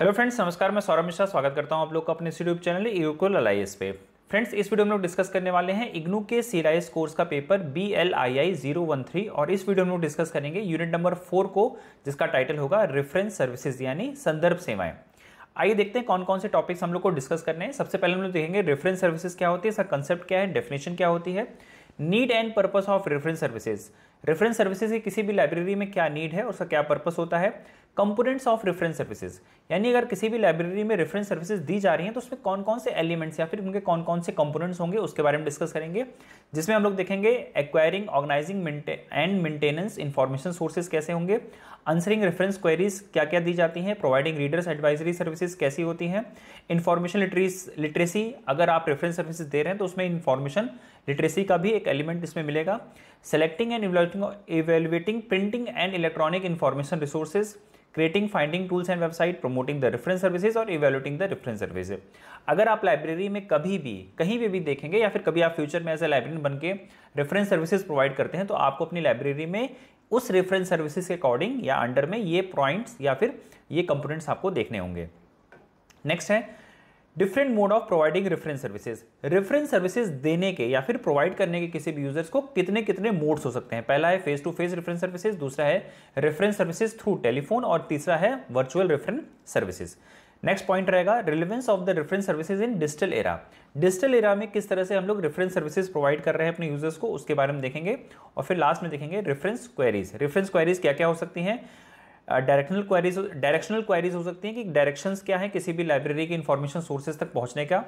Hello friends, नमस्कार। मैं सौरभ मिश्रा स्वागत करता हूं आप लोग का अपने यूट्यूब चैनल यूकोल अलाइस पे। फ्रेंड्स, इस वीडियो में लोग डिस्कस करने वाले हैं इग्नू के सीआईएस कोर्स का पेपर BLII 013 और इस वीडियो में लोग डिस्कस करेंगे यूनिट नंबर 4 को, जिसका टाइटल होगा रेफरेंस सर्विसेज यानी संदर्भ सेवाएं। आइए देखते हैं कौन कौन से टॉपिक्स हम लोग को डिस्कस करने हैं। सबसे पहले हम लोग देखेंगे रेफरेंस सर्विसेज क्या होती है, इसका कंसेप्ट क्या है, डेफिनेशन क्या होती है, need and purpose of reference services. Reference services की किसी भी लाइब्रेरी में क्या नीड है, उसका क्या पर्पस होता है। कंपोनेंट्स ऑफ रेफरेंस सर्विसेज, यानी अगर किसी भी लाइब्रेरी में रेफरेंस सर्विसेज दी जा रही हैं तो उसमें कौन कौन से एलिमेंट्स या फिर उनके कौन कौन से कंपोनेंट्स होंगे उसके बारे में डिस्कस करेंगे। जिसमें हम लोग देखेंगे acquiring, organising and maintenance information sources कैसे होंगे, आंसरिंग रेफरेंस क्वेरीज क्या क्या दी जाती हैं, प्रोवाइडिंग रीडर्स एडवाइजरी सर्विसेज कैसी होती हैं, इंफॉर्मेशन लिटरेसी, अगर आप रेफरेंस सर्विसेज दे रहे हैं तो उसमें इंफॉर्मेशन लिटरेसी का भी एक एलिमेंट इसमें मिलेगा, selecting and evaluating printing and electronic information resources, creating finding tools and website, promoting the reference services और इवेल्युएटिंग द रेफरेंस सर्विसेज। अगर आप लाइब्रेरी में कभी भी कहीं भी देखेंगे या फिर कभी आप फ्यूचर में एज ए लाइब्रेरियन बन के रेफरेंस सर्विसेज प्रोवाइड करते हैं तो आपको अपनी लाइब्रेरी में उस रेफरेंस सर्विसेज के अकॉर्डिंग या अंडर में ये पॉइंट्स या फिर ये कंपोनेंट्स आपको देखने होंगे। नेक्स्ट है different mode of providing reference services. Reference services देने के या फिर प्रोवाइड करने के किसी भी यूजर्स को कितने कितने मोड्स हो सकते हैं। पहला है face to face reference services, दूसरा है रेफरेंस सर्विसेज थ्रू टेलीफोन और तीसरा है virtual reference services. Next point रहेगा relevance of the reference services in digital era. Digital era में किस तरह से हम लोग रेफरेंस सर्विसेज प्रोवाइड कर रहे हैं अपने यूजर्स को, उसके बारे में देखेंगे। और फिर लास्ट में देखेंगे रेफरेंस क्वेरीज। रेफरेंस क्वेरीज क्या क्या हो सकती हैं। डायरेक्शनल क्वेरीज हो सकती हैं कि डायरेक्शंस क्या है किसी भी लाइब्रेरी के इंफॉर्मेशन सोर्सेज तक पहुंचने का।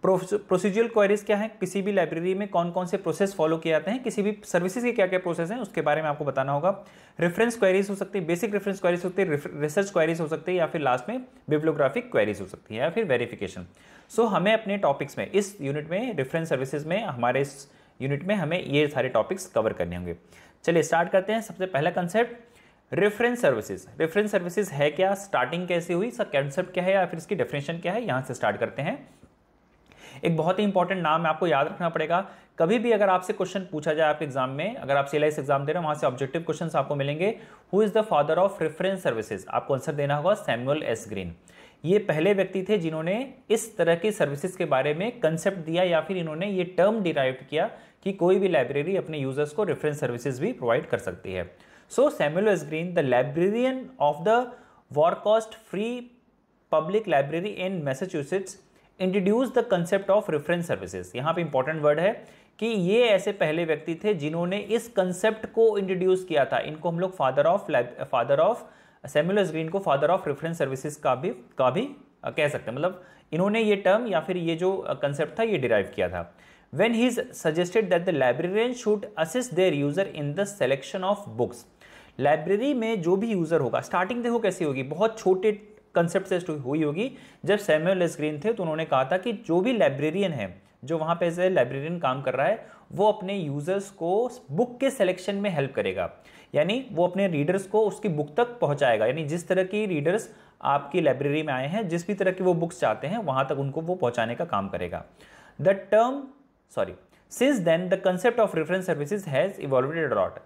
प्रोसीजरल क्वेरीज क्या है, किसी भी लाइब्रेरी में कौन कौन से प्रोसेस फॉलो किए जाते हैं, किसी भी सर्विसेज के क्या क्या प्रोसेस हैं उसके बारे में आपको बताना होगा। रेफरेंस क्वेरीज हो सकती है, बेसिक रेफरेंस क्वेरीज होती है, रिसर्च क्वेरीज हो सकती है या फिर लास्ट में बिब्लियोग्राफिक क्वेरीज हो सकती है या फिर वेरिफिकेशन। सो हमें अपने टॉपिक्स में इस यूनिट में रेफरेंस सर्विसेज में हमारे इस यूनिट में हमें ये सारे टॉपिक्स कवर करने होंगे। चलिए स्टार्ट करते हैं। सबसे पहला concept reference services. Reference services है क्या, स्टार्टिंग कैसे हुई, इसका कंसेप्ट क्या है या फिर इसकी डेफिनेशन क्या है, यहां से स्टार्ट करते हैं। एक बहुत ही इंपॉर्टेंट नाम है, आपको याद रखना पड़ेगा। कभी भी अगर आपसे क्वेश्चन पूछा जाए आपके एग्जाम में, अगर आप सीआईएस एग्जाम दे रहे हैं वहां से ऑब्जेक्टिव क्वेश्चंस आपको मिलेंगे। Who is the father of reference services, आपको आंसर देना होगा सैमुअल एस ग्रीन। ये पहले व्यक्ति थे जिन्होंने इस तरह की सर्विसेज के बारे में कंसेप्ट दिया या फिर इन्होंने ये टर्म डिराइव किया कि कोई भी लाइब्रेरी अपने यूजर्स को रेफरेंस सर्विसेज भी प्रोवाइड कर सकती है। So Samuel S. Green, the librarian of the Warcost Free Public Library in Massachusetts, introduced the concept of reference services। यहाँ पे इंपॉर्टेंट वर्ड है कि ये ऐसे पहले व्यक्ति थे जिन्होंने इस कंसेप्ट को इंट्रोड्यूस किया था। इनको हम लोग father of Samuel S green को फादर ऑफ रेफरेंस सर्विसेज का भी कह सकते हैं। मतलब इन्होंने ये टर्म या फिर ये जो कंसेप्ट था ये डिराइव किया था। When he suggested that the librarian should assist their user in the selection of books। Library में जो भी यूजर होगा, स्टार्टिंग देखो कैसी होगी, बहुत छोटे कंसेप्ट से हुई होगी। जब सैमुअल एस ग्रीन थे तो उन्होंने कहा था कि जो भी लाइब्रेरियन है, जो वहां पे एज ए लाइब्रेरियन काम कर रहा है, वो अपने यूजर्स को बुक के सिलेक्शन में हेल्प करेगा। यानी वो अपने रीडर्स को उसकी बुक तक पहुंचाएगा। यानी जिस तरह की रीडर्स आपकी लाइब्रेरी में आए हैं, जिस भी तरह की वो बुक्स चाहते हैं, वहां तक उनको वो पहुंचाने का काम करेगा। Since then the concept of reference services has evolved a lot।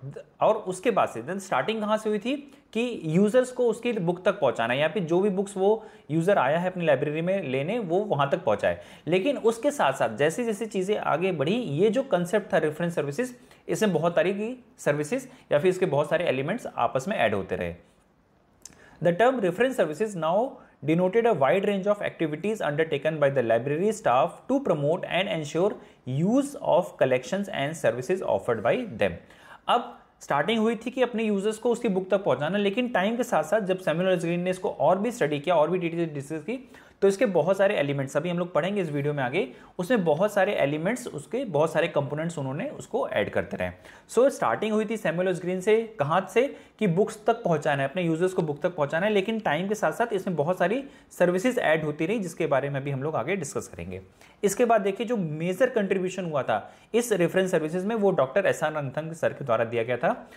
और उसके बाद से स्टार्टिंग कहां से हुई थी कि यूजर्स को उसकी बुक तक पहुंचाना, या फिर जो भी बुक्स वो यूजर आया है अपनी लाइब्रेरी में लेने, वो वहां तक पहुंचाए। लेकिन उसके साथ साथ जैसे जैसे चीजें आगे बढ़ी, ये जो कंसेप्ट था रेफरेंस सर्विसेज, इसमें बहुत सारी की सर्विसेज या फिर इसके बहुत सारे एलिमेंट्स आपस में ऐड होते रहे। The term reference services now denoted a wide range of activities undertaken by the library staff to promote and ensure use of collections and services offered by them। अब स्टार्टिंग हुई थी कि अपने users को उसकी book तक पहुंचाना, लेकिन टाइम के साथ साथ जब सैमुअल एस ग्रीन ने इसको और भी स्टडी किया और भी डिटेल डिस्कस की, तो इसके बहुत सारे एलिमेंट्स अभी हम लोग पढ़ेंगे इस वीडियो में आगे, उसमें बहुत सारे एलिमेंट्स, उसके बहुत सारे कंपोनेंट्स उन्होंने उसको ऐड करते रहे। सो स्टार्टिंग हुई थी सैमुअल एस ग्रीन से, कहां से कि बुक्स तक पहुंचाना है, अपने यूजर्स को बुक तक पहुंचाना है। लेकिन टाइम के साथ साथ इसमें बहुत सारी सर्विसेज ऐड होती रही, जिसके बारे में भी हम लोग आगे डिस्कस करेंगे। इसके बाद देखिए जो मेजर कंट्रीब्यूशन हुआ था इस रेफरेंस सर्विसेज में, वो डॉक्टर SR रंगनाथन सर के द्वारा दिया गया था।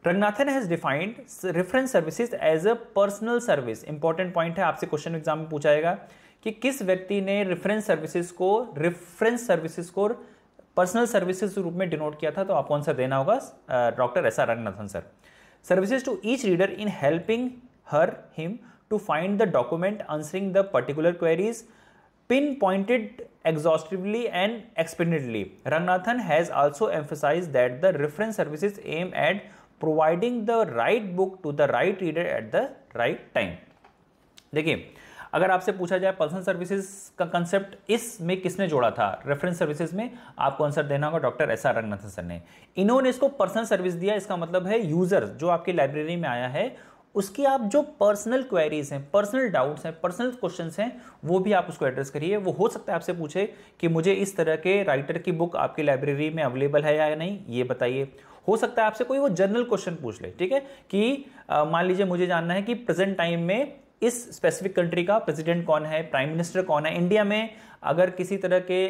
Ranganathan has defined reference services as a personal service. Important point है, आपसे क्वेश्चन एग्जाम में पूछा जाएगा कि किस व्यक्ति ने रेफरेंस सर्विसेज को पर्सनल सर्विसेज के रूप में डिनोट किया था, तो आपको आंसर देना होगा doctor SR Ranganathan sir. Services to each reader in helping her him to find the document answering the particular queries, pinpointed exhaustively and expediently. Ranganathan has also emphasized that the reference services aim at providing the right book to the right reader at the right time. देखिए, अगर आपसे पूछा जाए personal services का concept इसमें किसने जोड़ा था रेफरेंस सर्विसेज में, आपको आंसर देना होगा doctor S R Ranganathan sir ने। इन्होंने इसको पर्सनल सर्विस दिया, इसका मतलब है यूजर जो आपकी लाइब्रेरी में आया है उसकी आप जो पर्सनल क्वेरीज हैं, पर्सनल डाउट्स हैं, पर्सनल क्वेश्चंस हैं, वो भी आप उसको एड्रेस करिए। वो हो सकता है आपसे पूछे कि मुझे इस तरह के राइटर की बुक आपकी लाइब्रेरी में अवेलेबल है या नहीं, ये बताइए। हो सकता है आपसे कोई वो जनरल क्वेश्चन पूछ ले, ठीक है, कि मान लीजिए मुझे जानना है कि प्रेजेंट टाइम में इस स्पेसिफिक कंट्री का प्रेसिडेंट कौन है, प्राइम मिनिस्टर कौन है। इंडिया में अगर किसी तरह के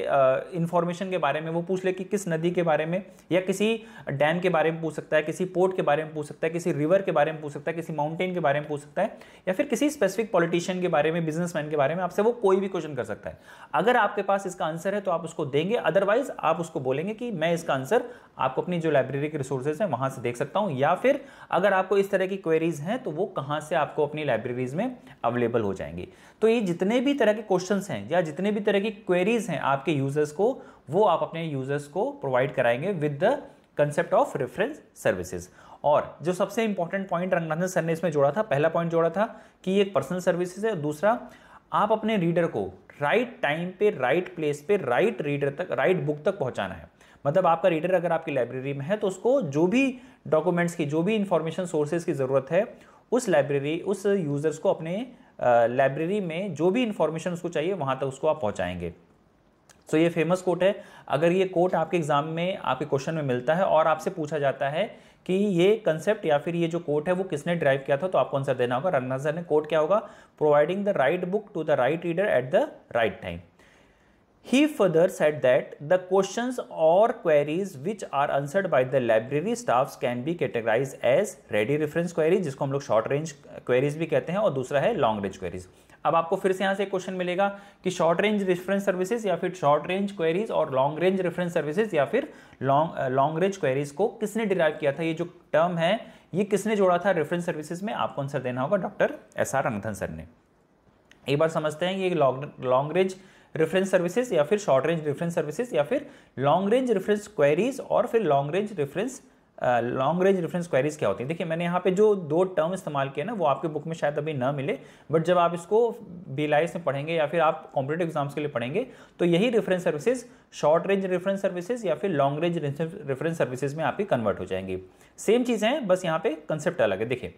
इंफॉर्मेशन के बारे में वो पूछ ले कि किस नदी के बारे में, या किसी डैम के बारे में पूछ सकता है, किसी पोर्ट के बारे में पूछ सकता है, किसी रिवर के बारे में पूछ सकता है, किसी माउंटेन के बारे में पूछ सकता है, या फिर किसी स्पेसिफिक पॉलिटिशियन के बारे में, बिजनेसमैन के बारे में आपसे वो कोई भी क्वेश्चन कर सकता है। अगर आपके पास इसका आंसर है तो आप उसको देंगे, अदरवाइज आप उसको बोलेंगे कि मैं इसका आंसर आपको अपनी जो लाइब्रेरी के रिसोर्सेज हैं वहां से देख सकता हूं, या फिर अगर आपको इस तरह की क्वेरीज हैं तो वो कहां से आपको अपनी लाइब्रेरीज में अवेलेबल हो जाएंगी। तो ये जितने भी तरह के क्वेश्चंस हैं या जितने भी तरह की क्वेरीज हैं आपके यूजर्स को, वो आप अपने यूजर्स को प्रोवाइड कराएंगे with the concept of reference services. और जो सबसे इंपॉर्टेंट पॉइंट रंगनाथन सर ने इसमें जोड़ा था, पहला पॉइंट जोड़ा था कि ये एक पर्सनल सर्विसेज है, दूसरा आप अपने रीडर को राइट टाइम पे, राइट प्लेस पे, राइट रीडर तक, राइट बुक तक पहुंचाना है। मतलब आपका रीडर अगर आपकी लाइब्रेरी में है तो उसको जो भी डॉक्यूमेंट्स की, जो भी इंफॉर्मेशन सोर्सेज की जरूरत है, उस लाइब्रेरी, उस यूजर्स को अपने लाइब्रेरी में जो भी इंफॉर्मेशन उसको चाहिए वहां तक उसको आप पहुंचाएंगे। सो ये फेमस कोट है। अगर ये कोट आपके एग्जाम में, आपके क्वेश्चन में मिलता है और आपसे पूछा जाता है कि ये कंसेप्ट या फिर ये जो कोट है वो किसने ड्राइव किया था, तो आपको आंसर देना होगा रंगनाथन सर ने। कोट क्या होगा? Providing the right book to the right reader at the right time. He further said that the questions or queries which are answered by the library staffs can be categorized as ready reference queries, जिसको हम लोग short range queries भी कहते हैं, और दूसरा है long range queries. अब आपको फिर से यहाँ से एक क्वेश्चन मिलेगा कि शॉर्ट रेंज रेफरेंस सर्विसेज या फिर शॉर्ट रेंज क्वेरीज और लॉन्ग रेंज रेफरेंस सर्विसेज या फिर लॉन्ग रेंज क्वेरीज को किसने डिराइव किया था, ये जो टर्म है ये किसने जोड़ा था रेफरेंस सर्विसेज में, आपको आंसर देना होगा doctor S R Ranganathan sir ने। एक बार समझते हैं ये लॉन्ग रेंज रेफरेंस सर्विसेज या फिर शॉर्ट रेंज रेफरेंस सर्विसेज या फिर लॉन्ग रेंज रेफरेंस क्वेरीज और फिर लॉन्ग रेंज रेफरेंस क्वेरीज क्या होती है। देखिए मैंने यहाँ पे जो दो टर्म इस्तेमाल किए ना वो आपके बुक में शायद अभी ना मिले, बट जब आप इसको BLIS में पढ़ेंगे या फिर आप कॉम्पिटेटिव एग्जाम्स के लिए पढ़ेंगे तो यही reference services short range reference services या फिर लॉन्ग रेंज रेफरेंस सर्विसेज में आपकी कन्वर्ट हो जाएंगी। सेम चीज़ है, बस यहाँ पे कंसेप्ट अलग है। देखिए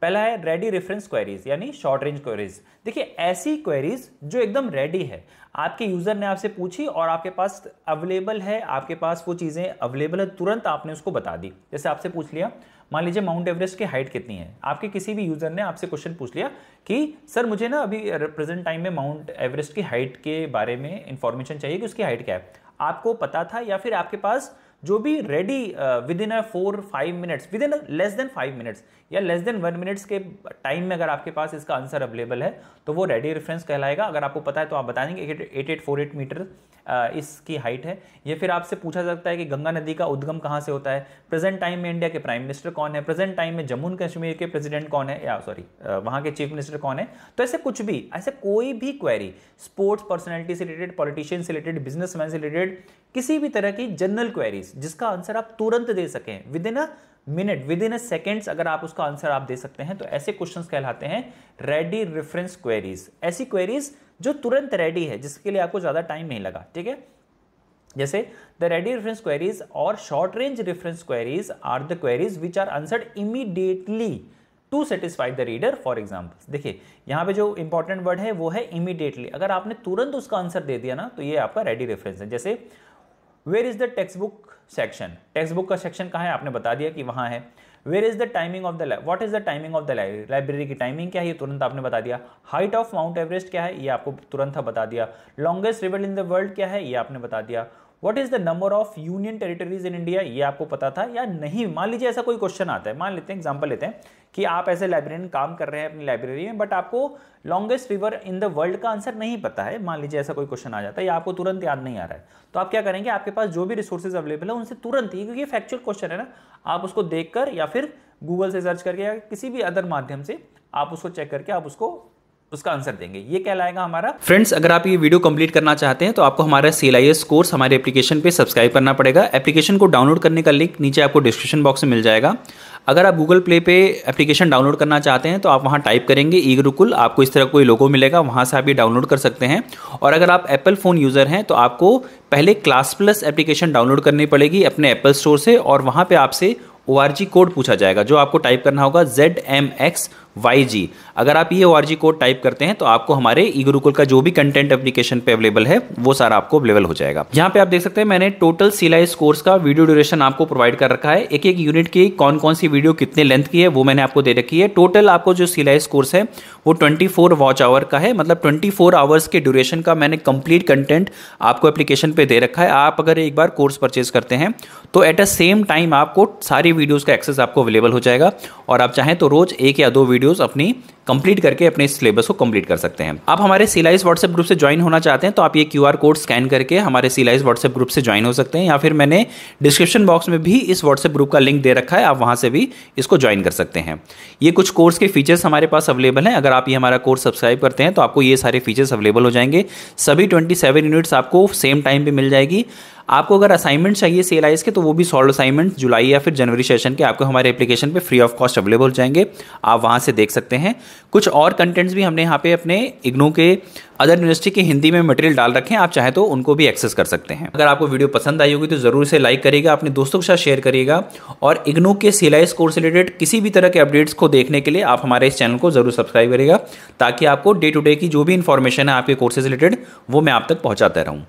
पहला है रेडी रेफरेंस क्वेरीज यानी शॉर्ट रेंज क्वेरीज। देखिए ऐसी क्वेरीज जो एकदम रेडी है, आपके यूजर ने आपसे पूछी और आपके पास अवेलेबल है, आपके पास वो चीजें अवेलेबल है, तुरंत आपने उसको बता दी। जैसे आपसे पूछ लिया, मान लीजिए माउंट एवरेस्ट की हाइट कितनी है, आपके किसी भी यूजर ने आपसे क्वेश्चन पूछ लिया कि सर मुझे ना अभी प्रेजेंट टाइम में माउंट एवरेस्ट की हाइट के बारे में इंफॉर्मेशन चाहिए कि उसकी हाइट क्या है। आपको पता था या फिर आपके पास जो भी ready with in 4-5 minutes, with in less than 5 minutes या लेस देन 1 मिनट्स के टाइम में अगर आपके पास इसका आंसर अवेलेबल है तो वो रेडी रेफरेंस कहलाएगा। अगर आपको पता है तो आप बता देंगे 8848 मीटर इसकी हाइट है। या फिर आपसे पूछा सकता है कि गंगा नदी का उद्गम कहाँ से होता है, प्रेजेंट टाइम में इंडिया के प्राइम मिनिस्टर कौन है, प्रेजेंट टाइम में जम्मू एंड कश्मीर के प्रेसिडेंट कौन है, या सॉरी वहाँ के चीफ मिनिस्टर कौन है। तो ऐसे कुछ भी, ऐसे कोई भी क्वेरी, स्पोर्ट्स पर्सनैलिटी से रिलेटेड, पॉलिटिशियन से रिलेटेड, बिजनेसमैन से रिलेटेड, किसी भी तरह की जनरल क्वेरीज जिसका आंसर आप तुरंत दे सकें, with in a minute, with in a seconds अगर आप उसका आंसर आप दे सकते हैं, तो ऐसे क्वेश्चंस कहलाते हैं रेडी रेफरेंस क्वेरीज। ऐसी क्वेरीज जो तुरंत रेडी है, जिसके लिए आपको ज्यादा टाइम नहीं लगा, ठीक है। जैसे द रेडी रेफरेंस क्वेरीज और short range reference queries are the queries which are answered immediately to satisfy the reader. For example देखिए यहाँ पे जो इंपॉर्टेंट वर्ड है वो है इमीडिएटली। अगर आपने तुरंत उसका आंसर दे दिया ना तो ये आपका रेडी रेफरेंस है। जैसे where is the text book section, text book का सेक्शन कहाँ है, आपने बता दिया कि वहां है। Where is the timing of the, what is the timing of the library, library की टाइमिंग क्या है, ये तुरंत आपने बता दिया। हाइट ऑफ माउंट एवरेस्ट क्या है, ये आपको तुरंत बता दिया। Longest river in the world क्या है, ये आपने बता दिया। What is the number of union territories in India, ये आपको पता था या नहीं। मान लीजिए ऐसा कोई क्वेश्चन आता है, मान लेते हैं एग्जांपल लेते हैं कि आप ऐसे लाइब्रेरियन काम कर रहे हैं अपनी लाइब्रेरी में, बट आपको longest river in the world का आंसर नहीं पता है। मान लीजिए ऐसा कोई क्वेश्चन आ जाता है या आपको तुरंत याद नहीं आ रहा है, तो आप क्या करेंगे, आपके पास जो भी रिसोर्सेज अवेलेबल है उनसे तुरंत ही, क्योंकि फैक्चुअल क्वेश्चन है ना, आप उसको देखकर या फिर गूगल से सर्च करके या किसी भी अदर माध्यम से आप उसको चेक करके आप उसका आंसर देंगे। ये कहलाएगा हमारा। फ्रेंड्स, अगर आप ये वीडियो कंप्लीट करना चाहते हैं तो आपको हमारा CLIS कोर्स हमारे एप्लीकेशन पे सब्सक्राइब करना पड़ेगा। एप्लीकेशन को डाउनलोड करने का लिंक नीचे आपको डिस्क्रिप्शन बॉक्स में मिल जाएगा। अगर आप गूगल प्ले पे एप्लीकेशन डाउनलोड करना चाहते हैं तो आप वहाँ टाइप करेंगे ई-गुरुकुल, आपको इस तरह कोई लोगो मिलेगा, वहाँ से आप ये डाउनलोड कर सकते हैं। और अगर आप एप्पल फ़ोन यूज़र हैं तो आपको पहले क्लास प्लस एप्लीकेशन डाउनलोड करनी पड़ेगी अपने एप्पल स्टोर से, और वहाँ पर आपसे ORG कोड पूछा जाएगा जो आपको टाइप करना होगा ZMXYG। अगर आप ये ORG कोड टाइप करते हैं तो आपको हमारे ई-गुरुकुल का जो भी कंटेंट एप्लीकेशन पे अवेलेबल है वो सारा आपको अवेलेबल हो जाएगा। यहाँ पे आप देख सकते हैं मैंने टोटल CLIS कोर्स का वीडियो ड्यूरेशन आपको प्रोवाइड कर रखा है। एक एक यूनिट की कौन कौन सी वीडियो कितने लेंथ की है वो मैंने आपको दे रखी है। टोटल आपको जो CLIS कोर्स है वो 24 वॉच आवर का है, मतलब 24 आवर्स के ड्यूरेशन का मैंने कंप्लीट कंटेंट आपको एप्लीकेशन पे दे रखा है। आप अगर एक बार कोर्स परचेज करते हैं तो एट अ सेम टाइम आपको सारी वीडियोस का एक्सेस आपको अवेलेबल हो जाएगा, और आप चाहें तो रोज 1 या 2 वीडियोस अपनी कंप्लीट करके अपने सिलेबस को कंप्लीट कर सकते हैं। आप हमारे CLIS व्हाट्सएप ग्रुप से ज्वाइन होना चाहते हैं तो आप ये QR कोड स्कैन करके हमारे CLIS व्हाट्सएप ग्रुप से ज्वाइन हो सकते हैं, या फिर मैंने डिस्क्रिप्शन बॉक्स में भी इस व्हाट्सएप ग्रुप का लिंक दे रखा है, आप वहां से भी इसको ज्वाइन कर सकते हैं। ये कुछ कोर्स के फीचर्स हमारे पास अवेलेबल हैं। अगर आप ये हमारा कोर्स सब्सक्राइब करते हैं तो आपको ये सारे फीचर्स अवेलेबल हो जाएंगे। सभी 27 यूनिट्स आपको सेम टाइम पे मिल जाएगी। आपको अगर असाइनमेंट चाहिए CLIS के तो वो भी सॉल्व असाइनमेंट जुलाई या फिर जनवरी सेशन के आपको हमारे एप्लीकेशन पे फ्री ऑफ कॉस्ट अवेलेबल हो जाएंगे, आप वहां से देख सकते हैं। कुछ और कंटेंट्स भी हमने यहाँ पे अपने इग्नू के अदर यूनिवर्सिटी के हिंदी में मटेरियल डाल रखे हैं, आप चाहे तो उनको भी एक्सेस कर सकते हैं। अगर आपको वीडियो पसंद आई होगी तो जरूर से लाइक करिएगा, अपने दोस्तों के साथ शेयर करिएगा, और इग्नू के CLIS कोर्स से रिलेटेड किसी भी तरह के अपडेट्स को देखने के लिए आप हमारे इस चैनल को जरूर सब्सक्राइब करिएगा, ताकि आपको डे टू डे की जो भी इंफॉर्मेशन है आपके कोर्सेज रिलेटेड वो मैं आप तक पहुंचाता रहूं।